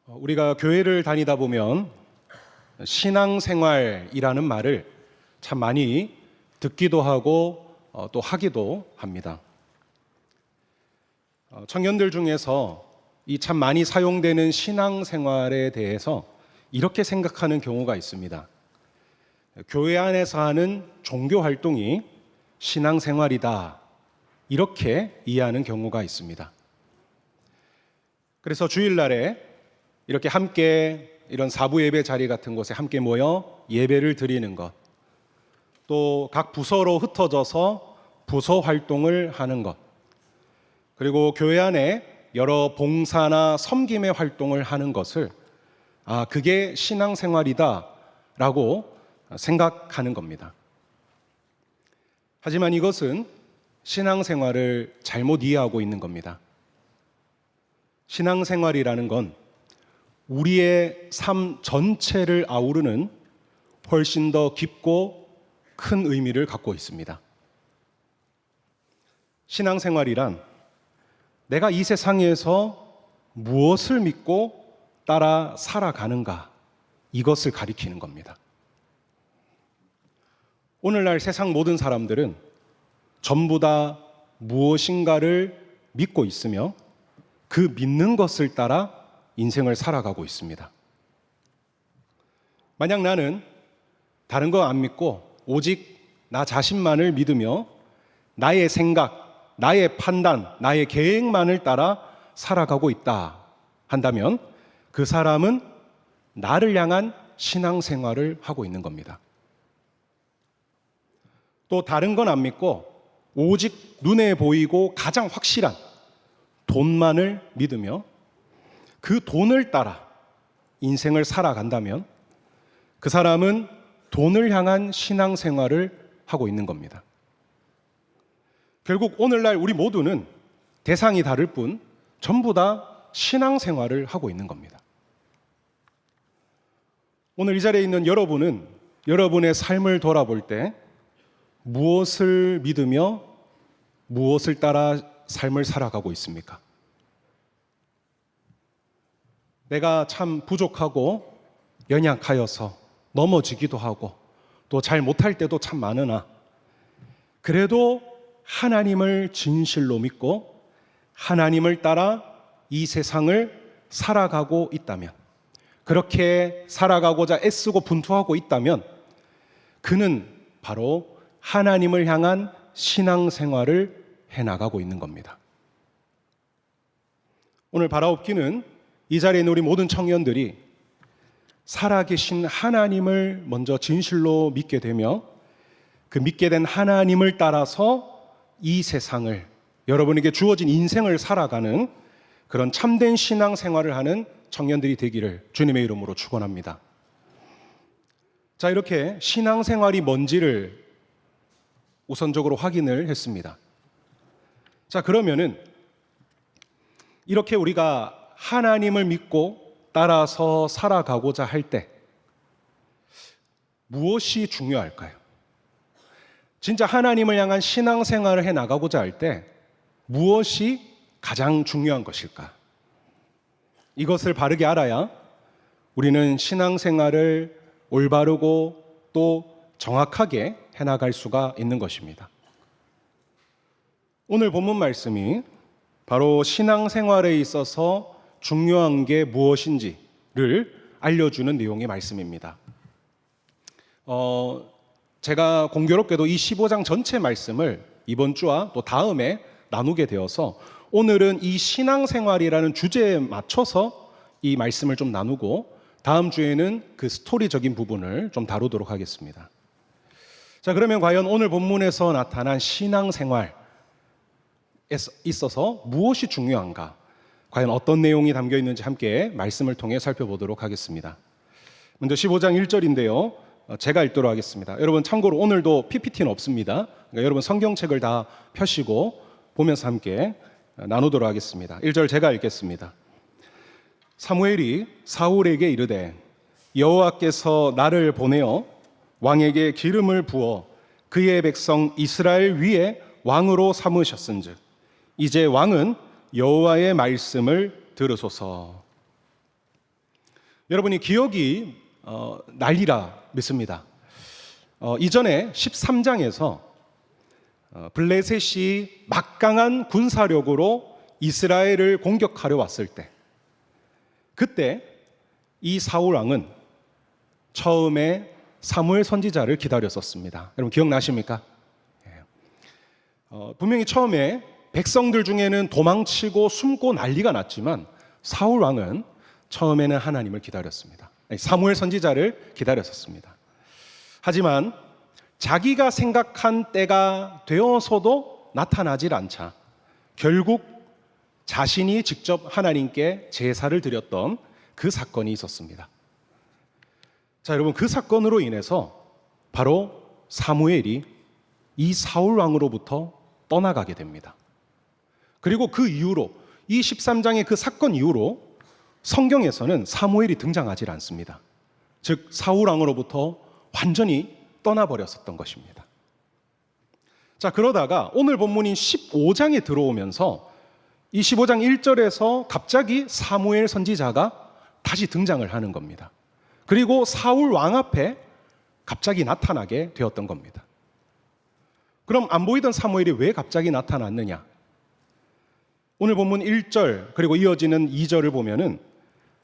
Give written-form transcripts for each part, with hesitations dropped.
우리가 교회를 다니다 보면 신앙생활이라는 말을 참 많이 듣기도 하고 또 하기도 합니다. 청년들 중에서 이 참 많이 사용되는 신앙생활에 대해서 이렇게 생각하는 경우가 있습니다. 교회 안에서 하는 종교 활동이 신앙생활이다, 이렇게 이해하는 경우가 있습니다. 그래서 주일날에 이렇게 함께 이런 사부 예배 자리 같은 곳에 함께 모여 예배를 드리는 것, 또 각 부서로 흩어져서 부서 활동을 하는 것, 그리고 교회 안에 여러 봉사나 섬김의 활동을 하는 것을 그게 신앙생활이다라고 생각하는 겁니다. 하지만 이것은 신앙생활을 잘못 이해하고 있는 겁니다. 신앙생활이라는 건 우리의 삶 전체를 아우르는 훨씬 더 깊고 큰 의미를 갖고 있습니다. 신앙생활이란 내가 이 세상에서 무엇을 믿고 따라 살아가는가, 이것을 가리키는 겁니다. 오늘날 세상 모든 사람들은 전부 다 무엇인가를 믿고 있으며 그 믿는 것을 따라 인생을 살아가고 있습니다. 만약 나는 다른 거 안 믿고 오직 나 자신만을 믿으며 나의 생각, 나의 판단, 나의 계획만을 따라 살아가고 있다 한다면 그 사람은 나를 향한 신앙생활을 하고 있는 겁니다. 또 다른 건 안 믿고 오직 눈에 보이고 가장 확실한 돈만을 믿으며 그 돈을 따라 인생을 살아간다면 그 사람은 돈을 향한 신앙생활을 하고 있는 겁니다. 결국 오늘날 우리 모두는 대상이 다를 뿐 전부 다 신앙생활을 하고 있는 겁니다. 오늘 이 자리에 있는 여러분은 여러분의 삶을 돌아볼 때 무엇을 믿으며 무엇을 따라 삶을 살아가고 있습니까? 내가 참 부족하고 연약하여서 넘어지기도 하고 또 잘 못할 때도 참 많으나 그래도 하나님을 진실로 믿고 하나님을 따라 이 세상을 살아가고 있다면, 그렇게 살아가고자 애쓰고 분투하고 있다면 그는 바로 하나님을 향한 신앙생활을 해나가고 있는 겁니다. 오늘 바라옵기는 이 자리에 있는 우리 모든 청년들이 살아계신 하나님을 먼저 진실로 믿게 되며 그 믿게 된 하나님을 따라서 이 세상을, 여러분에게 주어진 인생을 살아가는 그런 참된 신앙생활을 하는 청년들이 되기를 주님의 이름으로 축원합니다. 자, 이렇게 신앙생활이 뭔지를 우선적으로 확인을 했습니다. 자, 그러면은 이렇게 우리가 하나님을 믿고 따라서 살아가고자 할 때 무엇이 중요할까요? 진짜 하나님을 향한 신앙생활을 해 나가고자 할 때 무엇이 가장 중요한 것일까? 이것을 바르게 알아야 우리는 신앙생활을 올바르고 또 정확하게 해나갈 수가 있는 것입니다. 오늘 본문 말씀이 바로 신앙생활에 있어서 중요한 게 무엇인지를 알려주는 내용의 말씀입니다. 제가 공교롭게도 이 15장 전체 말씀을 이번 주와 또 다음에 나누게 되어서 오늘은 이 신앙생활이라는 주제에 맞춰서 이 말씀을 좀 나누고 다음 주에는 그 스토리적인 부분을 좀 다루도록 하겠습니다. 자, 그러면 과연 오늘 본문에서 나타난 신앙생활에 있어서 무엇이 중요한가? 과연 어떤 내용이 담겨 있는지 함께 말씀을 통해 살펴보도록 하겠습니다. 먼저 15장 1절인데요. 제가 읽도록 하겠습니다. 여러분 참고로 오늘도 PPT는 없습니다. 그러니까 여러분 성경책을 다 펴시고 보면서 함께 나누도록 하겠습니다. 1절 제가 읽겠습니다. 사무엘이 사울에게 이르되 여호와께서 나를 보내어 왕에게 기름을 부어 그의 백성 이스라엘 위에 왕으로 삼으셨은즉 이제 왕은 여호와의 말씀을 들으소서. 여러분이 기억이 난리라 믿습니다. 이전에 13장에서 블레셋이 막강한 군사력으로 이스라엘을 공격하려 왔을 때, 그때 이 사울 왕은 처음에 사무엘 선지자를 기다렸었습니다. 여러분 기억나십니까? 분명히 처음에 백성들 중에는 도망치고 숨고 난리가 났지만 사울 왕은 처음에는 하나님을 기다렸습니다. 사무엘 선지자를 기다렸었습니다. 하지만 자기가 생각한 때가 되어서도 나타나질 않자 결국 자신이 직접 하나님께 제사를 드렸던 그 사건이 있었습니다. 자, 여러분, 그 사건으로 인해서 바로 사무엘이 이 사울 왕으로부터 떠나가게 됩니다. 그리고 그 이후로 이 13장의 그 사건 이후로 성경에서는 사무엘이 등장하지 않습니다. 즉 사울 왕으로부터 완전히 떠나버렸었던 것입니다. 자, 그러다가 오늘 본문인 15장에 들어오면서 이 15장 1절에서 갑자기 사무엘 선지자가 다시 등장을 하는 겁니다. 그리고 사울 왕 앞에 갑자기 나타나게 되었던 겁니다. 그럼 안 보이던 사무엘이 왜 갑자기 나타났느냐? 오늘 본문 1절 그리고 이어지는 2절을 보면은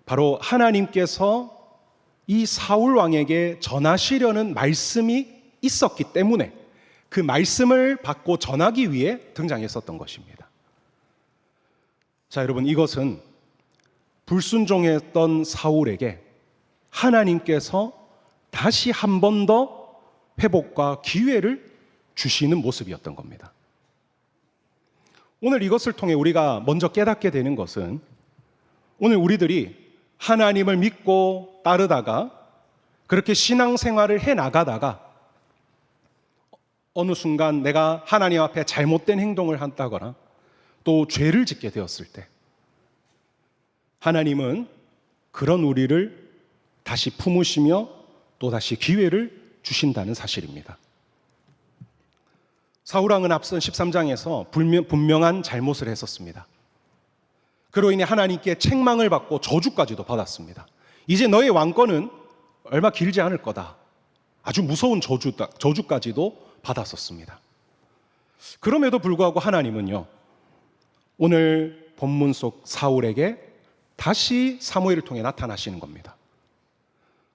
바로 하나님께서 이 사울 왕에게 전하시려는 말씀이 있었기 때문에 그 말씀을 받고 전하기 위해 등장했었던 것입니다. 자, 여러분, 이것은 불순종했던 사울에게 하나님께서 다시 한 번 더 회복과 기회를 주시는 모습이었던 겁니다. 오늘 이것을 통해 우리가 먼저 깨닫게 되는 것은 오늘 우리들이 하나님을 믿고 따르다가 그렇게 신앙생활을 해나가다가 어느 순간 내가 하나님 앞에 잘못된 행동을 한다거나 또 죄를 짓게 되었을 때 하나님은 그런 우리를 다시 품으시며 또 다시 기회를 주신다는 사실입니다. 사울왕은 앞선 13장에서 분명한 잘못을 했었습니다. 그로 인해 하나님께 책망을 받고 저주까지도 받았습니다. 이제 너의 왕권은 얼마 길지 않을 거다. 아주 무서운 저주까지도 받았었습니다. 그럼에도 불구하고 하나님은요, 오늘 본문 속 사울에게 다시 사무엘을 통해 나타나시는 겁니다.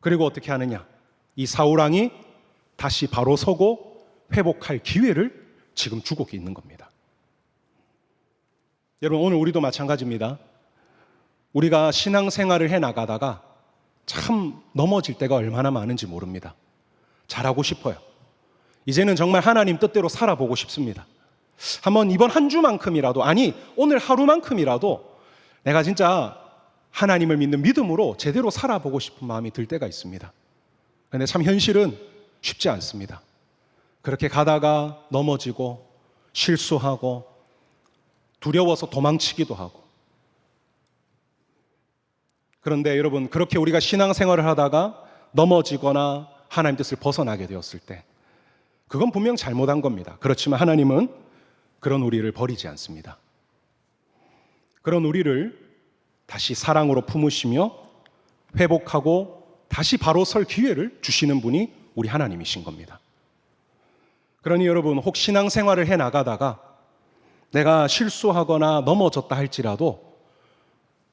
그리고 어떻게 하느냐? 이 사울왕이 다시 바로 서고 회복할 기회를 지금 주고 있는 겁니다. 여러분, 오늘 우리도 마찬가지입니다. 우리가 신앙생활을 해나가다가 참 넘어질 때가 얼마나 많은지 모릅니다. 잘하고 싶어요. 이제는 정말 하나님 뜻대로 살아보고 싶습니다. 한번 이번 한 주만큼이라도, 아니 오늘 하루만큼이라도 내가 진짜 하나님을 믿는 믿음으로 제대로 살아보고 싶은 마음이 들 때가 있습니다. 그런데 참 현실은 쉽지 않습니다. 그렇게 가다가 넘어지고 실수하고 두려워서 도망치기도 하고. 그런데 여러분, 그렇게 우리가 신앙생활을 하다가 넘어지거나 하나님 뜻을 벗어나게 되었을 때 그건 분명 잘못한 겁니다. 그렇지만 하나님은 그런 우리를 버리지 않습니다. 그런 우리를 다시 사랑으로 품으시며 회복하고 다시 바로 설 기회를 주시는 분이 우리 하나님이신 겁니다. 그러니 여러분, 혹 신앙생활을 해나가다가 내가 실수하거나 넘어졌다 할지라도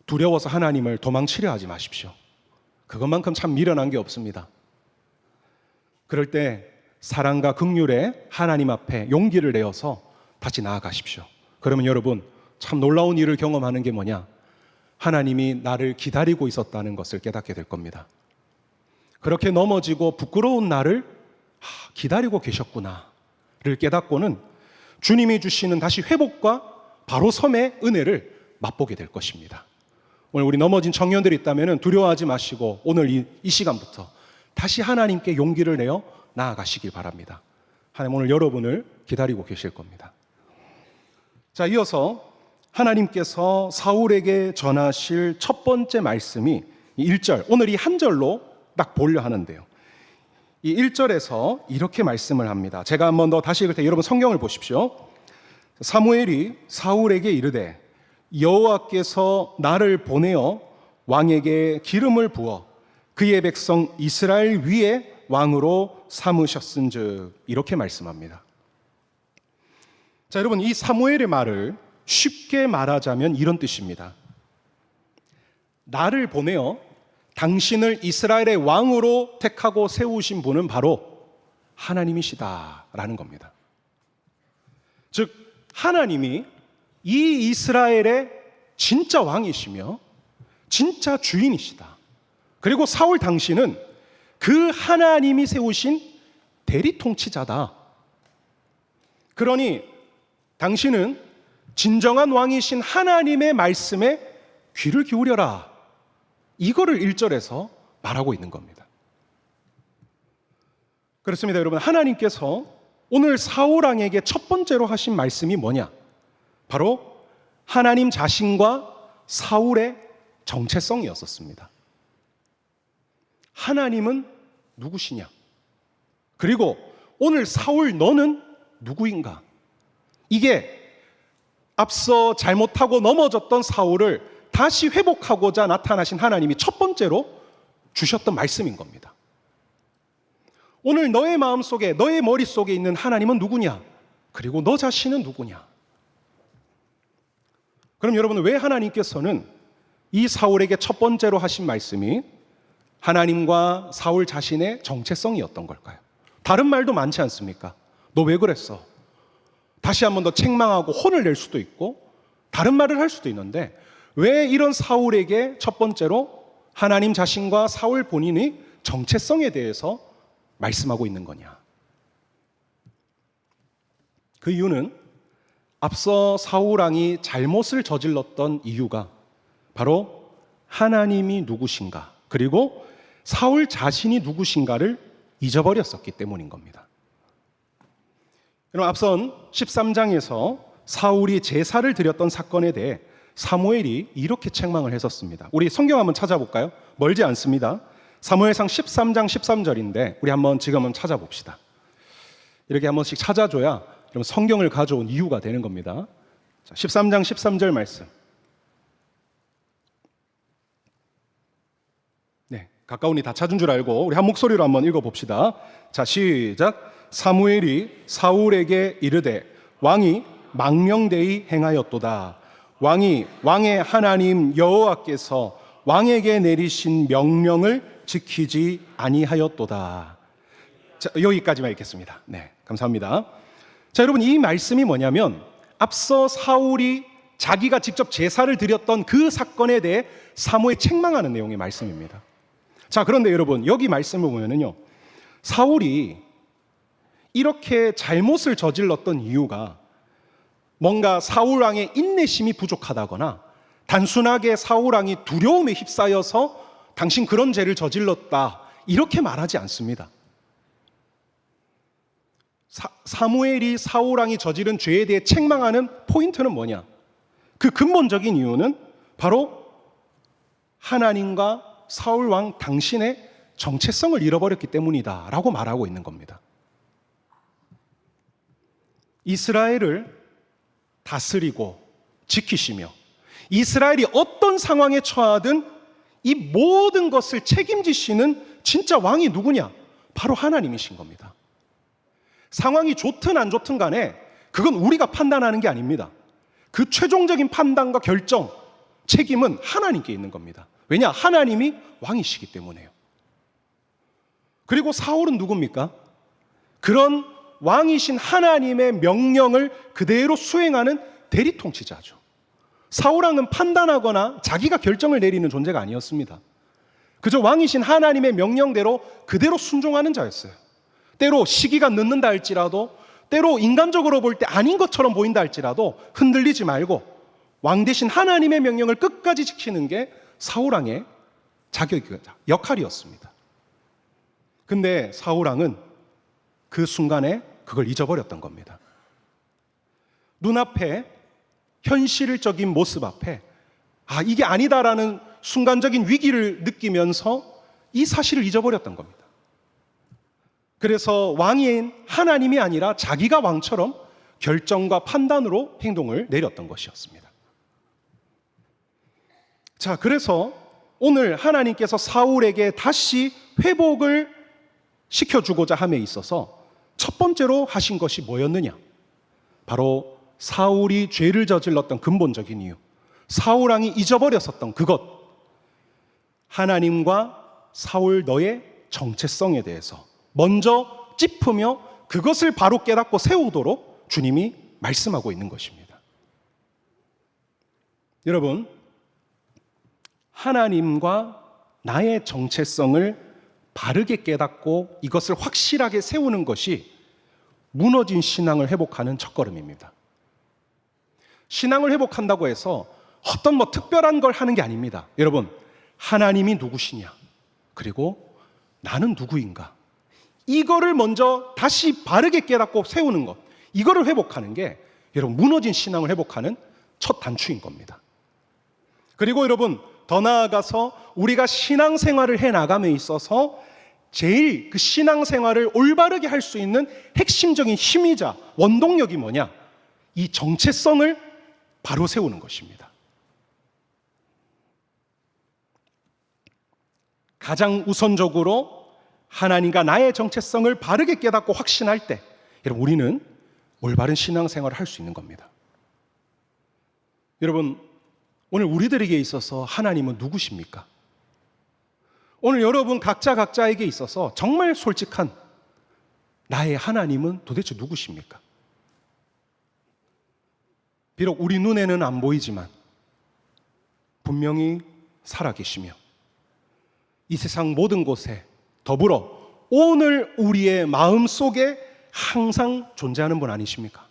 두려워서 하나님을 도망치려 하지 마십시오. 그것만큼 참 미련한 게 없습니다. 그럴 때 사랑과 긍휼에 하나님 앞에 용기를 내어서 다시 나아가십시오. 그러면 여러분, 참 놀라운 일을 경험하는 게 뭐냐? 하나님이 나를 기다리고 있었다는 것을 깨닫게 될 겁니다. 그렇게 넘어지고 부끄러운 나를 기다리고 계셨구나를 깨닫고는 주님이 주시는 다시 회복과 바로 섬의 은혜를 맛보게 될 것입니다. 오늘 우리 넘어진 청년들이 있다면 두려워하지 마시고 오늘 이 시간부터 다시 하나님께 용기를 내어 나아가시길 바랍니다. 하나님 오늘 여러분을 기다리고 계실 겁니다. 자, 이어서 하나님께서 사울에게 전하실 첫 번째 말씀이 1절, 오늘 이 한 절로 딱 보려 하는데요. 이 1절에서 이렇게 말씀을 합니다. 제가 한번 더 다시 읽을 때 여러분 성경을 보십시오. 사무엘이 사울에게 이르되 여호와께서 나를 보내어 왕에게 기름을 부어 그의 백성 이스라엘 위에 왕으로 삼으셨은즉, 이렇게 말씀합니다. 자, 여러분, 이 사무엘의 말을 쉽게 말하자면 이런 뜻입니다. 나를 보내어 당신을 이스라엘의 왕으로 택하고 세우신 분은 바로 하나님이시다라는 겁니다. 즉, 하나님이 이 이스라엘의 진짜 왕이시며 진짜 주인이시다. 그리고 사울 당신은 그 하나님이 세우신 대리 통치자다. 그러니 당신은 진정한 왕이신 하나님의 말씀에 귀를 기울여라. 이거를 1절에서 말하고 있는 겁니다. 그렇습니다, 여러분. 하나님께서 오늘 사울 왕에게 첫 번째로 하신 말씀이 뭐냐? 바로 하나님 자신과 사울의 정체성이었었습니다. 하나님은 누구시냐? 그리고 오늘 사울 너는 누구인가? 이게 앞서 잘못하고 넘어졌던 사울을 다시 회복하고자 나타나신 하나님이 첫 번째로 주셨던 말씀인 겁니다. 오늘 너의 마음속에, 너의 머릿속에 있는 하나님은 누구냐? 그리고 너 자신은 누구냐? 그럼 여러분, 왜 하나님께서는 이 사울에게 첫 번째로 하신 말씀이 하나님과 사울 자신의 정체성이었던 걸까요? 다른 말도 많지 않습니까? 너 왜 그랬어? 다시 한번 더 책망하고 혼을 낼 수도 있고 다른 말을 할 수도 있는데, 왜 이런 사울에게 첫 번째로 하나님 자신과 사울 본인의 정체성에 대해서 말씀하고 있는 거냐? 그 이유는 앞서 사울 왕이 잘못을 저질렀던 이유가 바로 하나님이 누구신가, 그리고 사울 자신이 누구신가를 잊어버렸었기 때문인 겁니다. 여러분, 앞선 13장에서 사울이 제사를 드렸던 사건에 대해 사무엘이 이렇게 책망을 했었습니다. 우리 성경 한번 찾아볼까요? 멀지 않습니다. 사무엘상 13장 13절인데 우리 지금 한번 찾아봅시다. 이렇게 한 번씩 찾아줘야 여러분 성경을 가져온 이유가 되는 겁니다. 자, 13장 13절 말씀. 네, 가까우니 다 찾은 줄 알고 우리 한 목소리로 한번 읽어봅시다. 자, 시작. 사무엘이 사울에게 이르되 왕이 망령되이 행하였도다. 왕이 왕의 하나님 여호와께서 왕에게 내리신 명령을 지키지 아니하였도다. 자, 여기까지만 읽겠습니다. 네, 감사합니다. 자, 여러분, 이 말씀이 뭐냐면 앞서 사울이 자기가 직접 제사를 드렸던 그 사건에 대해 사무엘 책망하는 내용의 말씀입니다. 자, 그런데 여러분, 여기 말씀을 보면은요, 사울이 이렇게 잘못을 저질렀던 이유가 뭔가 사울 왕의 인내심이 부족하다거나 단순하게 사울 왕이 두려움에 휩싸여서 당신 그런 죄를 저질렀다, 이렇게 말하지 않습니다. 사무엘이 사울 왕이 저지른 죄에 대해 책망하는 포인트는 뭐냐? 그 근본적인 이유는 바로 하나님과 사울 왕 당신의 정체성을 잃어버렸기 때문이다 라고 말하고 있는 겁니다. 이스라엘을 다스리고 지키시며 이스라엘이 어떤 상황에 처하든 이 모든 것을 책임지시는 진짜 왕이 누구냐? 바로 하나님이신 겁니다. 상황이 좋든 안 좋든 간에 그건 우리가 판단하는 게 아닙니다. 그 최종적인 판단과 결정, 책임은 하나님께 있는 겁니다. 왜냐? 하나님이 왕이시기 때문에요. 그리고 사울은 누굽니까? 그런 왕이신 하나님의 명령을 그대로 수행하는 대리 통치자죠. 사울 왕은 판단하거나 자기가 결정을 내리는 존재가 아니었습니다. 그저 왕이신 하나님의 명령대로 그대로 순종하는 자였어요. 때로 시기가 늦는다 할지라도, 때로 인간적으로 볼 때 아닌 것처럼 보인다 할지라도 흔들리지 말고 왕 대신 하나님의 명령을 끝까지 지키는 게 사울 왕의 자격이었다, 역할이었습니다. 근데 사울 왕은 그 순간에 그걸 잊어버렸던 겁니다. 눈앞에 현실적인 모습 앞에 이게 아니다라는 순간적인 위기를 느끼면서 이 사실을 잊어버렸던 겁니다. 그래서 왕인 하나님이 아니라 자기가 왕처럼 결정과 판단으로 행동을 내렸던 것이었습니다. 자, 그래서 오늘 하나님께서 사울에게 다시 회복을 시켜주고자 함에 있어서 첫 번째로 하신 것이 뭐였느냐? 바로 사울이 죄를 저질렀던 근본적인 이유, 사울 왕이 잊어버렸었던 그것, 하나님과 사울 너의 정체성에 대해서 먼저 짚으며 그것을 바로 깨닫고 세우도록 주님이 말씀하고 있는 것입니다. 여러분, 하나님과 나의 정체성을 바르게 깨닫고 이것을 확실하게 세우는 것이 무너진 신앙을 회복하는 첫걸음입니다. 신앙을 회복한다고 해서 어떤 특별한 걸 하는 게 아닙니다. 여러분, 하나님이 누구시냐? 그리고 나는 누구인가? 이거를 먼저 다시 바르게 깨닫고 세우는 것, 이거를 회복하는 게 여러분 무너진 신앙을 회복하는 첫 단추인 겁니다. 그리고 여러분, 더 나아가서 우리가 신앙생활을 해나감에 있어서 제일 그 신앙생활을 올바르게 할 수 있는 핵심적인 힘이자 원동력이 뭐냐? 이 정체성을 바로 세우는 것입니다. 가장 우선적으로 하나님과 나의 정체성을 바르게 깨닫고 확신할 때 여러분 우리는 올바른 신앙생활을 할 수 있는 겁니다. 여러분, 오늘 우리들에게 있어서 하나님은 누구십니까? 오늘 여러분 각자에게 있어서 정말 솔직한 나의 하나님은 도대체 누구십니까? 비록 우리 눈에는 안 보이지만 분명히 살아계시며 이 세상 모든 곳에 더불어 오늘 우리의 마음 속에 항상 존재하는 분 아니십니까?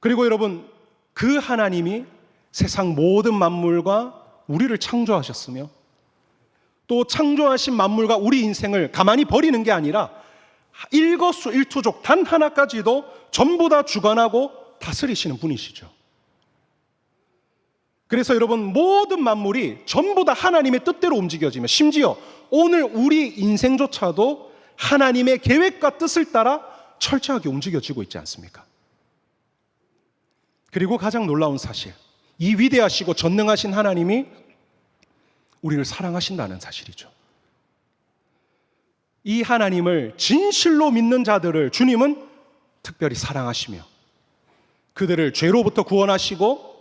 그리고 여러분, 그 하나님이 세상 모든 만물과 우리를 창조하셨으며 또 창조하신 만물과 우리 인생을 가만히 버리는 게 아니라 일거수일투족 단 하나까지도 전부 다 주관하고 다스리시는 분이시죠. 그래서 여러분, 모든 만물이 전부 다 하나님의 뜻대로 움직여지며 심지어 오늘 우리 인생조차도 하나님의 계획과 뜻을 따라 철저하게 움직여지고 있지 않습니까? 그리고 가장 놀라운 사실, 이 위대하시고 전능하신 하나님이 우리를 사랑하신다는 사실이죠. 이 하나님을 진실로 믿는 자들을 주님은 특별히 사랑하시며 그들을 죄로부터 구원하시고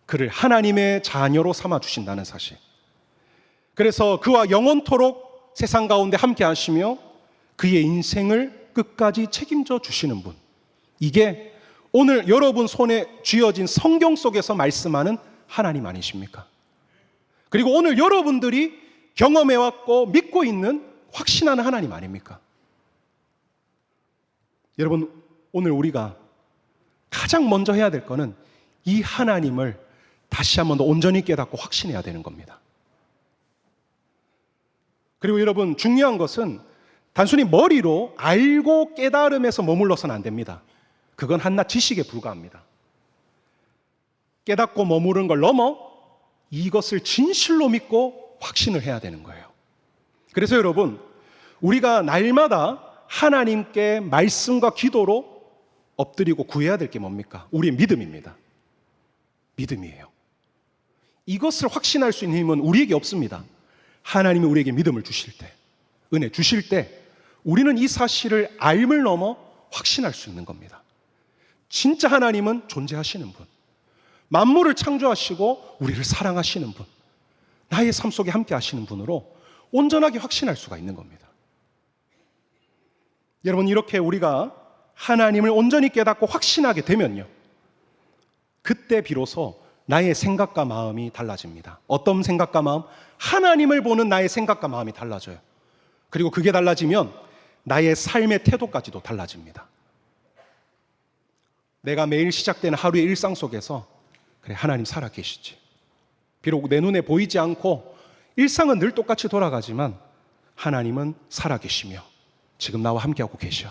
그를 하나님의 자녀로 삼아주신다는 사실, 그래서 그와 영원토록 세상 가운데 함께 하시며 그의 인생을 끝까지 책임져 주시는 분, 이게 오늘 여러분 손에 쥐어진 성경 속에서 말씀하는 하나님 아니십니까? 그리고 오늘 여러분들이 경험해왔고 믿고 있는 확신하는 하나님 아닙니까? 여러분, 오늘 우리가 가장 먼저 해야 될 거는 이 하나님을 다시 한번 더 온전히 깨닫고 확신해야 되는 겁니다. 그리고 여러분, 중요한 것은 단순히 머리로 알고 깨달음에서 머물러서는 안 됩니다. 그건 한낱 지식에 불과합니다. 깨닫고 머무른 걸 넘어 이것을 진실로 믿고 확신을 해야 되는 거예요. 그래서 여러분, 우리가 날마다 하나님께 말씀과 기도로 엎드리고 구해야 될 게 뭡니까? 우리의 믿음입니다. 믿음이에요. 이것을 확신할 수 있는 힘은 우리에게 없습니다. 하나님이 우리에게 믿음을 주실 때, 은혜 주실 때 우리는 이 사실을 알물 넘어 확신할 수 있는 겁니다. 진짜 하나님은 존재하시는 분, 만물을 창조하시고 우리를 사랑하시는 분, 나의 삶 속에 함께 하시는 분으로 온전하게 확신할 수가 있는 겁니다. 여러분, 이렇게 우리가 하나님을 온전히 깨닫고 확신하게 되면요, 그때 비로소 나의 생각과 마음이 달라집니다. 어떤 생각과 마음? 하나님을 보는 나의 생각과 마음이 달라져요. 그리고 그게 달라지면 나의 삶의 태도까지도 달라집니다. 내가 매일 시작되는 하루의 일상 속에서 그래, 하나님 살아계시지. 비록 내 눈에 보이지 않고 일상은 늘 똑같이 돌아가지만 하나님은 살아계시며 지금 나와 함께하고 계셔.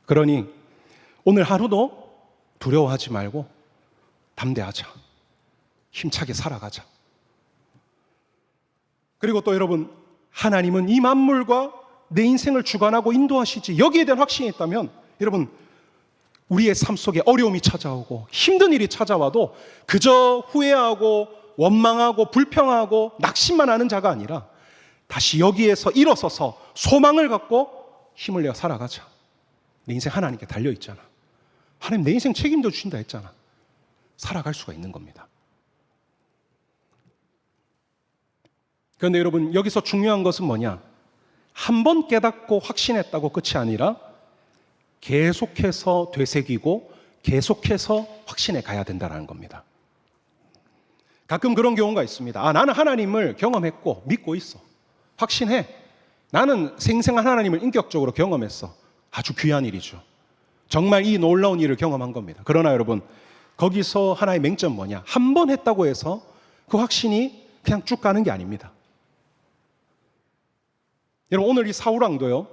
그러니 오늘 하루도 두려워하지 말고 담대하자. 힘차게 살아가자. 그리고 또 여러분, 하나님은 이 만물과 내 인생을 주관하고 인도하시지. 여기에 대한 확신이 있다면 여러분, 우리의 삶 속에 어려움이 찾아오고 힘든 일이 찾아와도 그저 후회하고 원망하고 불평하고 낙심만 하는 자가 아니라 다시 여기에서 일어서서 소망을 갖고 힘을 내어 살아가자. 내 인생 하나님께 달려있잖아. 하나님 내 인생 책임져 주신다 했잖아. 살아갈 수가 있는 겁니다. 그런데 여러분, 여기서 중요한 것은 뭐냐? 한 번 깨닫고 확신했다고 끝이 아니라 계속해서 되새기고 계속해서 확신해 가야 된다는 겁니다. 가끔 그런 경우가 있습니다. 나는 하나님을 경험했고 믿고 있어. 확신해. 나는 생생한 하나님을 인격적으로 경험했어. 아주 귀한 일이죠. 정말 이 놀라운 일을 경험한 겁니다. 그러나 여러분, 거기서 하나의 맹점 뭐냐? 한 번 했다고 해서 그 확신이 그냥 쭉 가는 게 아닙니다. 여러분, 오늘 이 사울왕도요,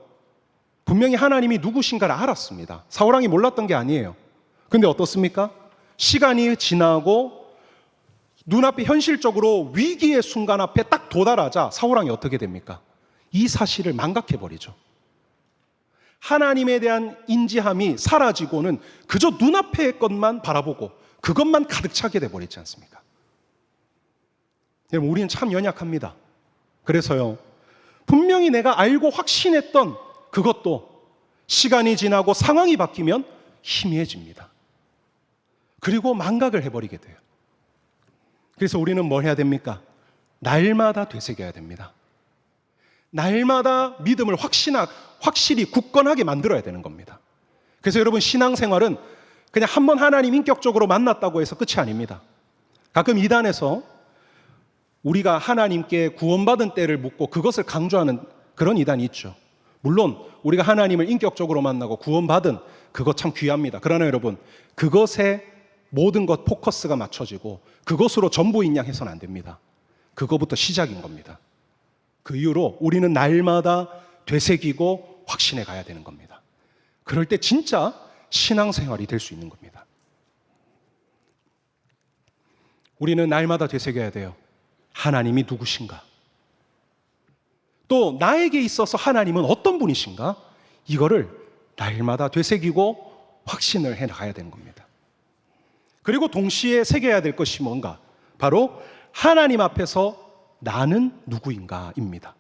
분명히 하나님이 누구신가를 알았습니다. 사울왕이 몰랐던 게 아니에요. 근데 어떻습니까? 시간이 지나고 눈앞에 현실적으로 위기의 순간 앞에 딱 도달하자 사울왕이 어떻게 됩니까? 이 사실을 망각해버리죠. 하나님에 대한 인지함이 사라지고는 그저 눈앞의 것만 바라보고 그것만 가득 차게 돼버리지 않습니까? 여러분, 우리는 참 연약합니다. 그래서요, 분명히 내가 알고 확신했던 그것도 시간이 지나고 상황이 바뀌면 희미해집니다. 그리고 망각을 해버리게 돼요. 그래서 우리는 뭘 해야 됩니까? 날마다 되새겨야 됩니다. 날마다 믿음을 확실히 굳건하게 만들어야 되는 겁니다. 그래서 여러분, 신앙생활은 그냥 한번 하나님 인격적으로 만났다고 해서 끝이 아닙니다. 가끔 이단에서 우리가 하나님께 구원받은 때를 묻고 그것을 강조하는 그런 이단이 있죠. 물론 우리가 하나님을 인격적으로 만나고 구원받은 그것 참 귀합니다. 그러나 여러분, 그것에 모든 것 포커스가 맞춰지고 그것으로 전부인 양 해서는 안 됩니다. 그거부터 시작인 겁니다. 그 이후로 우리는 날마다 되새기고 확신해 가야 되는 겁니다. 그럴 때 진짜 신앙생활이 될 수 있는 겁니다. 우리는 날마다 되새겨야 돼요. 하나님이 누구신가? 또 나에게 있어서 하나님은 어떤 분이신가? 이거를 날마다 되새기고 확신을 해 나가야 되는 겁니다. 그리고 동시에 새겨야 될 것이 뭔가? 바로 하나님 앞에서 나는 누구인가입니다.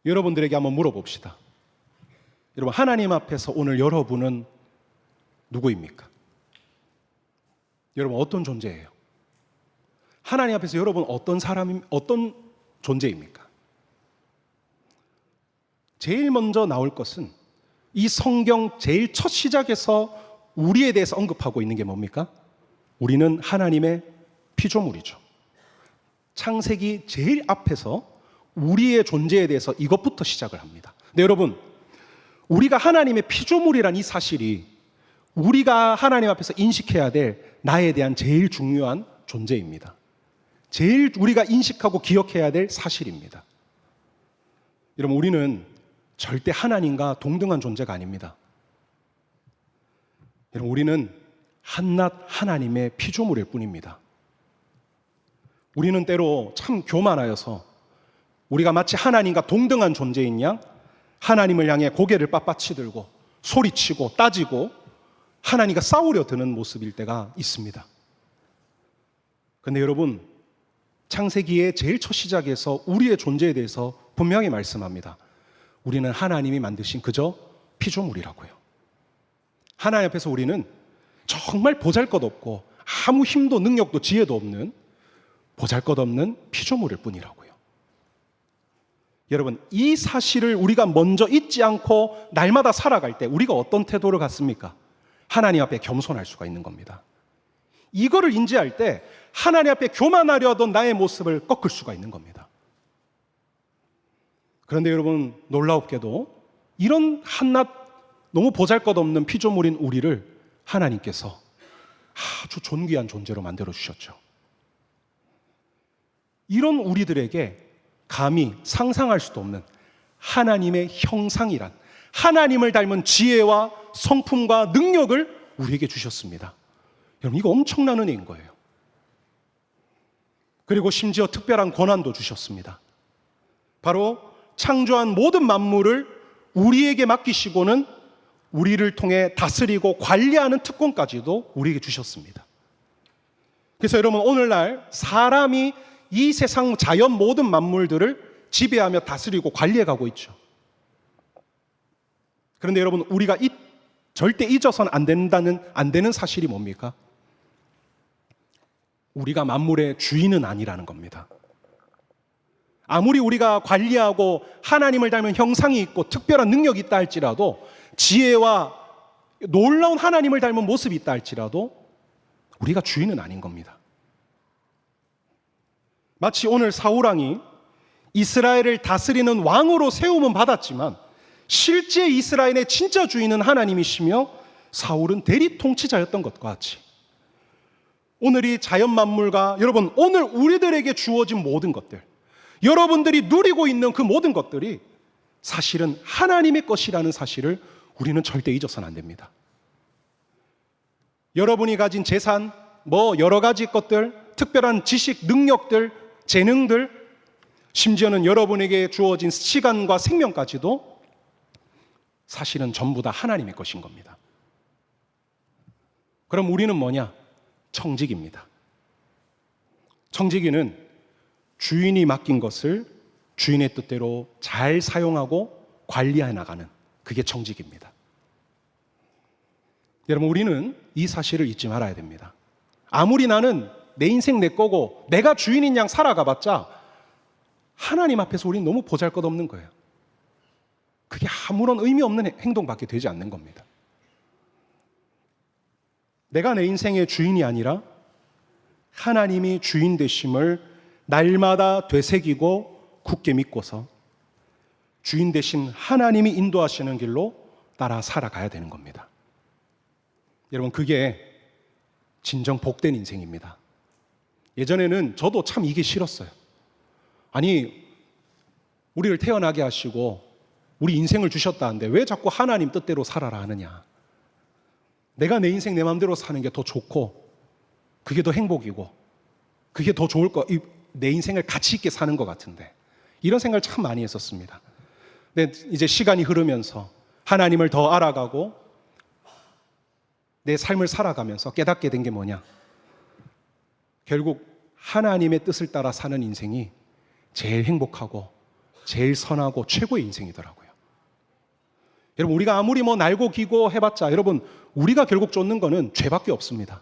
여러분들에게 한번 물어봅시다. 여러분, 하나님 앞에서 오늘 여러분은 누구입니까? 여러분, 어떤 존재예요? 하나님 앞에서 여러분 어떤 존재입니까? 제일 먼저 나올 것은 이 성경 제일 첫 시작에서 우리에 대해서 언급하고 있는 게 뭡니까? 우리는 하나님의 피조물이죠. 창세기 제일 앞에서 우리의 존재에 대해서 이것부터 시작을 합니다. 근데 여러분, 우리가 하나님의 피조물이란 이 사실이 우리가 하나님 앞에서 인식해야 될 나에 대한 제일 중요한 존재입니다. 제일 우리가 인식하고 기억해야 될 사실입니다. 여러분, 우리는 절대 하나님과 동등한 존재가 아닙니다. 여러분, 우리는 한낱 하나님의 피조물일 뿐입니다. 우리는 때로 참 교만하여서 우리가 마치 하나님과 동등한 존재인 양 하나님을 향해 고개를 빳빳이 들고 소리치고 따지고 하나님과 싸우려 드는 모습일 때가 있습니다. 그런데 여러분, 창세기의 제일 첫 시작에서 우리의 존재에 대해서 분명히 말씀합니다. 우리는 하나님이 만드신 그저 피조물이라고요. 하나님 앞에서 우리는 정말 보잘것없고 아무 힘도 능력도 지혜도 없는 보잘것없는 피조물일 뿐이라고요. 여러분, 이 사실을 우리가 먼저 잊지 않고 날마다 살아갈 때 우리가 어떤 태도를 갖습니까? 하나님 앞에 겸손할 수가 있는 겁니다. 이거를 인지할 때 하나님 앞에 교만하려 하던 나의 모습을 꺾을 수가 있는 겁니다. 그런데 여러분, 놀라웁게도 이런 한낱 너무 보잘것없는 피조물인 우리를 하나님께서 아주 존귀한 존재로 만들어 주셨죠. 이런 우리들에게 감히 상상할 수도 없는 하나님의 형상이란, 하나님을 닮은 지혜와 성품과 능력을 우리에게 주셨습니다. 여러분, 이거 엄청난 은혜인 거예요. 그리고 심지어 특별한 권한도 주셨습니다. 바로 창조한 모든 만물을 우리에게 맡기시고는 우리를 통해 다스리고 관리하는 특권까지도 우리에게 주셨습니다. 그래서 여러분, 오늘날 사람이 이 세상 자연 모든 만물들을 지배하며 다스리고 관리해가고 있죠. 그런데 여러분, 우리가 절대 잊어서는 안 되는 사실이 뭡니까? 우리가 만물의 주인은 아니라는 겁니다. 아무리 우리가 관리하고 하나님을 닮은 형상이 있고 특별한 능력이 있다 할지라도, 지혜와 놀라운 하나님을 닮은 모습이 있다 할지라도 우리가 주인은 아닌 겁니다. 마치 오늘 사울왕이 이스라엘을 다스리는 왕으로 세움은 받았지만 실제 이스라엘의 진짜 주인은 하나님이시며 사울은 대리 통치자였던 것과 같이, 오늘 이 자연 만물과 여러분, 오늘 우리들에게 주어진 모든 것들, 여러분들이 누리고 있는 그 모든 것들이 사실은 하나님의 것이라는 사실을 우리는 절대 잊어서는 안 됩니다. 여러분이 가진 재산, 여러 가지 것들, 특별한 지식, 능력들, 재능들, 심지어는 여러분에게 주어진 시간과 생명까지도 사실은 전부 다 하나님의 것인 겁니다. 그럼 우리는 뭐냐? 청지기입니다. 청지기는 주인이 맡긴 것을 주인의 뜻대로 잘 사용하고 관리해 나가는, 그게 청지기입니다. 여러분, 우리는 이 사실을 잊지 말아야 됩니다. 아무리 나는 내 인생 내 거고 내가 주인인 양 살아가봤자 하나님 앞에서 우리는 너무 보잘것없는 거예요. 그게 아무런 의미 없는 행동밖에 되지 않는 겁니다. 내가 내 인생의 주인이 아니라 하나님이 주인 되심을 날마다 되새기고 굳게 믿고서 주인 되신 하나님이 인도하시는 길로 따라 살아가야 되는 겁니다. 여러분, 그게 진정 복된 인생입니다. 예전에는 저도 참 이게 싫었어요. 아니, 우리를 태어나게 하시고 우리 인생을 주셨다는데 왜 자꾸 하나님 뜻대로 살아라 하느냐. 내가 내 인생 내 마음대로 사는 게 더 좋고 그게 더 행복이고 그게 더 좋을 내 인생을 가치 있게 사는 것 같은데, 이런 생각을 참 많이 했었습니다. 근데 이제 시간이 흐르면서 하나님을 더 알아가고 내 삶을 살아가면서 깨닫게 된 게 뭐냐? 결국 하나님의 뜻을 따라 사는 인생이 제일 행복하고 제일 선하고 최고의 인생이더라고요. 여러분, 우리가 아무리 날고 기고 해봤자 여러분, 우리가 결국 쫓는 거는 죄밖에 없습니다.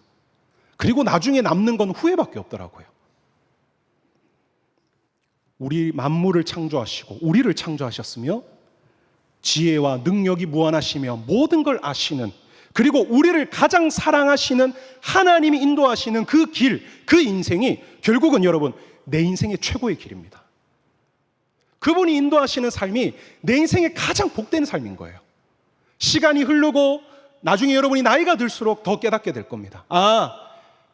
그리고 나중에 남는 건 후회밖에 없더라고요. 우리 만물을 창조하시고 우리를 창조하셨으며 지혜와 능력이 무한하시며 모든 걸 아시는, 그리고 우리를 가장 사랑하시는 하나님이 인도하시는 그 길, 그 인생이 결국은 여러분 내 인생의 최고의 길입니다. 그분이 인도하시는 삶이 내 인생의 가장 복된 삶인 거예요. 시간이 흐르고 나중에 여러분이 나이가 들수록 더 깨닫게 될 겁니다. 아,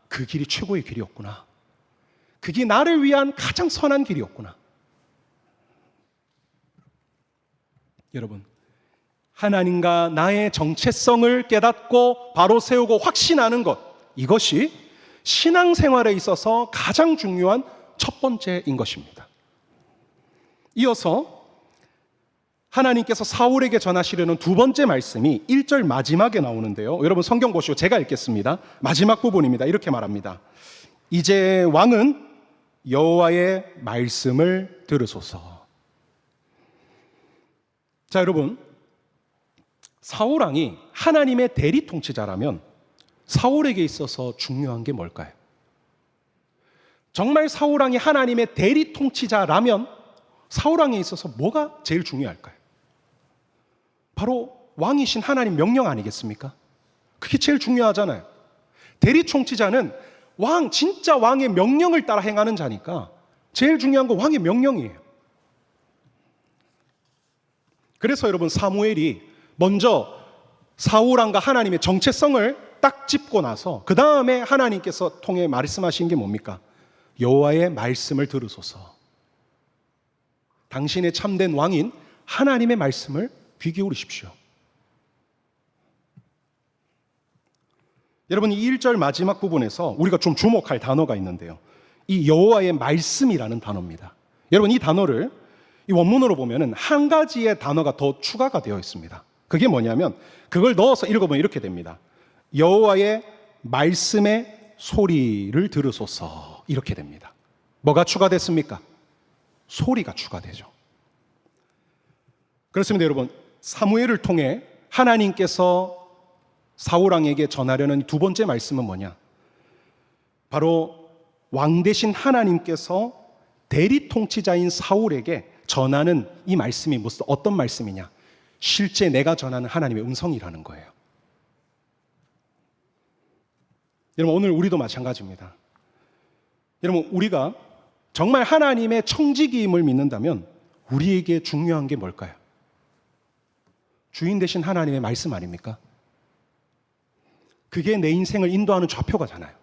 그 길이 최고의 길이었구나. 그게 나를 위한 가장 선한 길이었구나. 여러분, 하나님과 나의 정체성을 깨닫고 바로 세우고 확신하는 것, 이것이 신앙생활에 있어서 가장 중요한 첫 번째인 것입니다. 이어서 하나님께서 사울에게 전하시려는 두 번째 말씀이 1절 마지막에 나오는데요. 여러분 성경 보시고 제가 읽겠습니다. 마지막 부분입니다. 이렇게 말합니다. 이제 왕은 여호와의 말씀을 들으소서. 자, 여러분, 사울왕이 하나님의 대리 통치자라면 사울에게 있어서 중요한 게 뭘까요? 정말 사울왕이 하나님의 대리 통치자라면 사울왕에 있어서 뭐가 제일 중요할까요? 바로 왕이신 하나님 명령 아니겠습니까? 그게 제일 중요하잖아요. 대리 통치자는 진짜 왕의 명령을 따라 행하는 자니까 제일 중요한 건 왕의 명령이에요. 그래서 여러분, 사무엘이 먼저 사울왕과 하나님의 정체성을 딱 짚고 나서 그 다음에 하나님께서 통해 말씀하신 게 뭡니까? 여호와의 말씀을 들으소서. 당신의 참된 왕인 하나님의 말씀을 귀 기울이십시오. 여러분, 이 1절 마지막 부분에서 우리가 좀 주목할 단어가 있는데요. 이 여호와의 말씀이라는 단어입니다. 여러분, 이 단어를 이 원문으로 보면은 한 가지의 단어가 더 추가가 되어 있습니다. 그게 뭐냐면 그걸 넣어서 읽어보면 이렇게 됩니다. 여호와의 말씀의 소리를 들으소서 이렇게 됩니다. 뭐가 추가됐습니까? 소리가 추가되죠. 그렇습니다. 여러분, 사무엘을 통해 하나님께서 사울왕에게 전하려는 두 번째 말씀은 뭐냐? 바로 왕 대신 하나님께서 대리 통치자인 사울에게 전하는 이 말씀이 무슨 어떤 말씀이냐? 실제 내가 전하는 하나님의 음성이라는 거예요. 여러분, 오늘 우리도 마찬가지입니다. 여러분, 우리가 정말 하나님의 청지기임을 믿는다면 우리에게 중요한 게 뭘까요? 주인 되신 하나님의 말씀 아닙니까? 그게 내 인생을 인도하는 좌표가잖아요.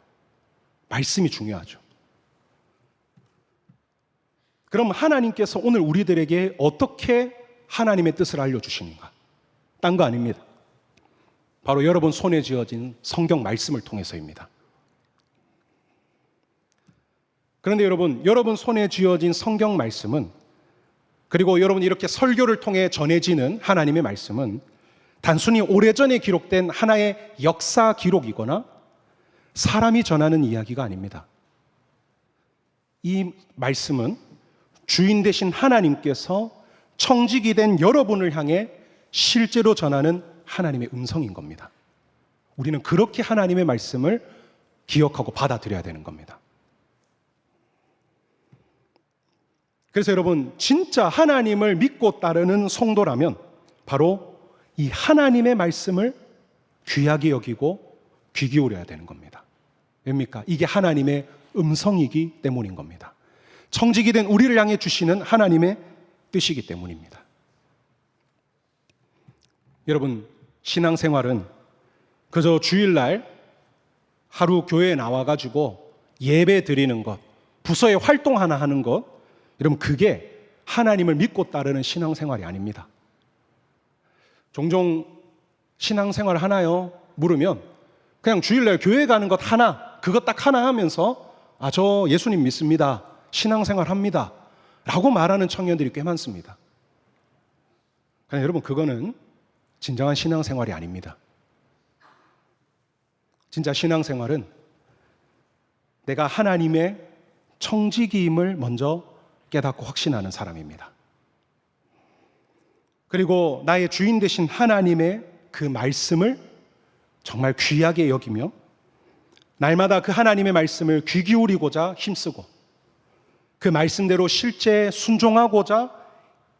말씀이 중요하죠. 그럼 하나님께서 오늘 우리들에게 어떻게 하나님의 뜻을 알려주시는가? 딴 거 아닙니다. 바로 여러분 손에 쥐어진 성경 말씀을 통해서입니다. 그런데 여러분 손에 쥐어진 성경 말씀은, 그리고 여러분 이렇게 설교를 통해 전해지는 하나님의 말씀은 단순히 오래전에 기록된 하나의 역사 기록이거나 사람이 전하는 이야기가 아닙니다. 이 말씀은 주인 되신 하나님께서 청지기 된 여러분을 향해 실제로 전하는 하나님의 음성인 겁니다. 우리는 그렇게 하나님의 말씀을 기억하고 받아들여야 되는 겁니다. 그래서 여러분, 진짜 하나님을 믿고 따르는 성도라면 바로 이 하나님의 말씀을 귀하게 여기고 귀 기울여야 되는 겁니다. 왜입니까? 이게 하나님의 음성이기 때문인 겁니다. 청지기 된 우리를 향해 주시는 하나님의 뜻이기 때문입니다. 여러분, 신앙생활은 그저 주일날 하루 교회에 나와가지고 예배 드리는 것, 부서에 활동 하나 하는 것, 여러분 그게 하나님을 믿고 따르는 신앙생활이 아닙니다. 종종 신앙생활 하나요? 물으면 그냥 주일날 교회 가는 것 하나, 그것 딱 하나 하면서 저 예수님 믿습니다, 신앙생활 합니다 라고 말하는 청년들이 꽤 많습니다. 그러나 여러분, 그거는 진정한 신앙생활이 아닙니다. 진짜 신앙생활은 내가 하나님의 청지기임을 먼저 깨닫고 확신하는 사람입니다. 그리고 나의 주인 되신 하나님의 그 말씀을 정말 귀하게 여기며 날마다 그 하나님의 말씀을 귀 기울이고자 힘쓰고 그 말씀대로 실제 순종하고자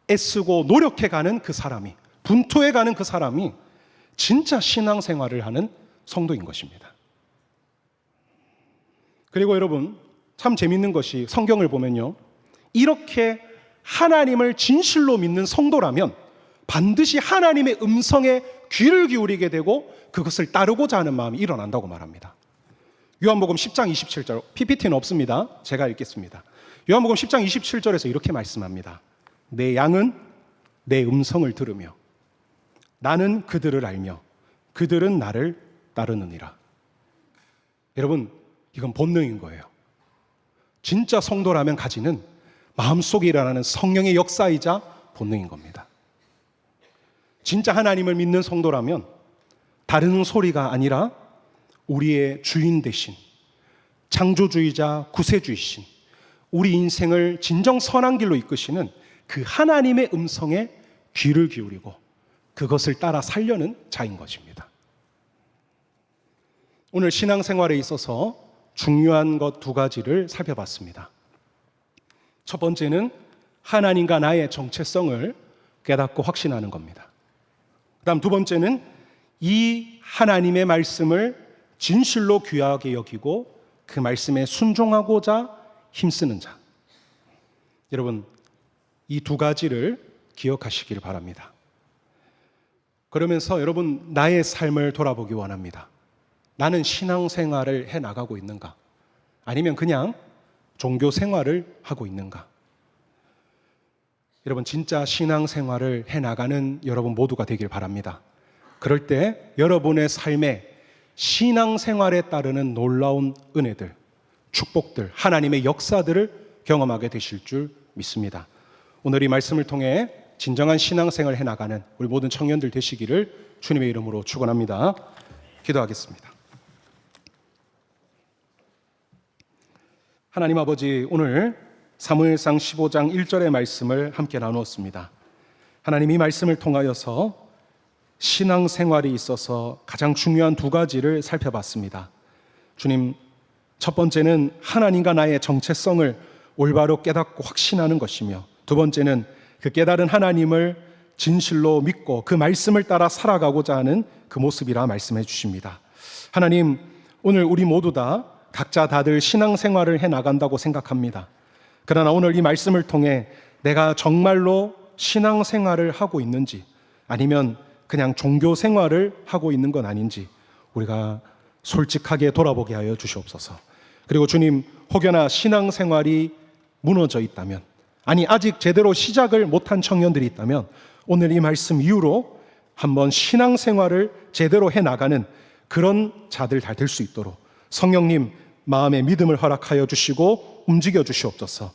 애쓰고 노력해가는 그 사람이, 분투해가는 그 사람이 진짜 신앙생활을 하는 성도인 것입니다. 그리고 여러분, 참 재밌는 것이 성경을 보면요, 이렇게 하나님을 진실로 믿는 성도라면 반드시 하나님의 음성에 귀를 기울이게 되고 그것을 따르고자 하는 마음이 일어난다고 말합니다. 요한복음 10장 27절, PPT는 없습니다. 제가 읽겠습니다. 요한복음 10장 27절에서 이렇게 말씀합니다. 내 양은 내 음성을 들으며 나는 그들을 알며 그들은 나를 따르느니라. 여러분, 이건 본능인 거예요. 진짜 성도라면 가지는 마음속에 일어나는 성령의 역사이자 본능인 겁니다. 진짜 하나님을 믿는 성도라면 다른 소리가 아니라 우리의 주인 되신 창조주의자 구세주이신 우리 인생을 진정 선한 길로 이끄시는 그 하나님의 음성에 귀를 기울이고 그것을 따라 살려는 자인 것입니다. 오늘 신앙생활에 있어서 중요한 것 두 가지를 살펴봤습니다. 첫 번째는 하나님과 나의 정체성을 깨닫고 확신하는 겁니다. 그다음 두 번째는 이 하나님의 말씀을 진실로 귀하게 여기고 그 말씀에 순종하고자 힘쓰는 자. 여러분, 이 두 가지를 기억하시길 바랍니다. 그러면서 여러분, 나의 삶을 돌아보기 원합니다. 나는 신앙생활을 해나가고 있는가? 아니면 그냥 종교생활을 하고 있는가? 여러분, 진짜 신앙생활을 해나가는 여러분 모두가 되길 바랍니다. 그럴 때 여러분의 삶에 신앙생활에 따르는 놀라운 은혜들, 축복들, 하나님의 역사들을 경험하게 되실 줄 믿습니다. 오늘 이 말씀을 통해 진정한 신앙생활을 해나가는 우리 모든 청년들 되시기를 주님의 이름으로 축원합니다. 기도하겠습니다. 하나님 아버지, 오늘 사무엘상 15장 1절의 말씀을 함께 나누었습니다. 하나님, 이 말씀을 통하여서 신앙생활에 있어서 가장 중요한 두 가지를 살펴봤습니다. 주님, 첫 번째는 하나님과 나의 정체성을 올바로 깨닫고 확신하는 것이며, 두 번째는 그 깨달은 하나님을 진실로 믿고 그 말씀을 따라 살아가고자 하는 그 모습이라 말씀해 주십니다. 하나님, 오늘 우리 모두 다 각자 다들 신앙생활을 해나간다고 생각합니다. 그러나 오늘 이 말씀을 통해 내가 정말로 신앙생활을 하고 있는지, 아니면 그냥 종교생활을 하고 있는 건 아닌지 우리가 솔직하게 돌아보게 하여 주시옵소서. 그리고 주님, 혹여나 신앙생활이 무너져 있다면, 아니 아직 제대로 시작을 못한 청년들이 있다면 오늘 이 말씀 이후로 한번 신앙생활을 제대로 해나가는 그런 자들 다 될 수 있도록 성령님 마음의 믿음을 허락하여 주시고 움직여 주시옵소서.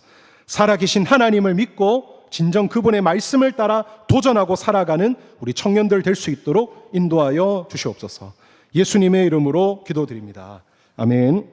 살아계신 하나님을 믿고 진정 그분의 말씀을 따라 도전하고 살아가는 우리 청년들 될 수 있도록 인도하여 주시옵소서. 예수님의 이름으로 기도드립니다. 아멘.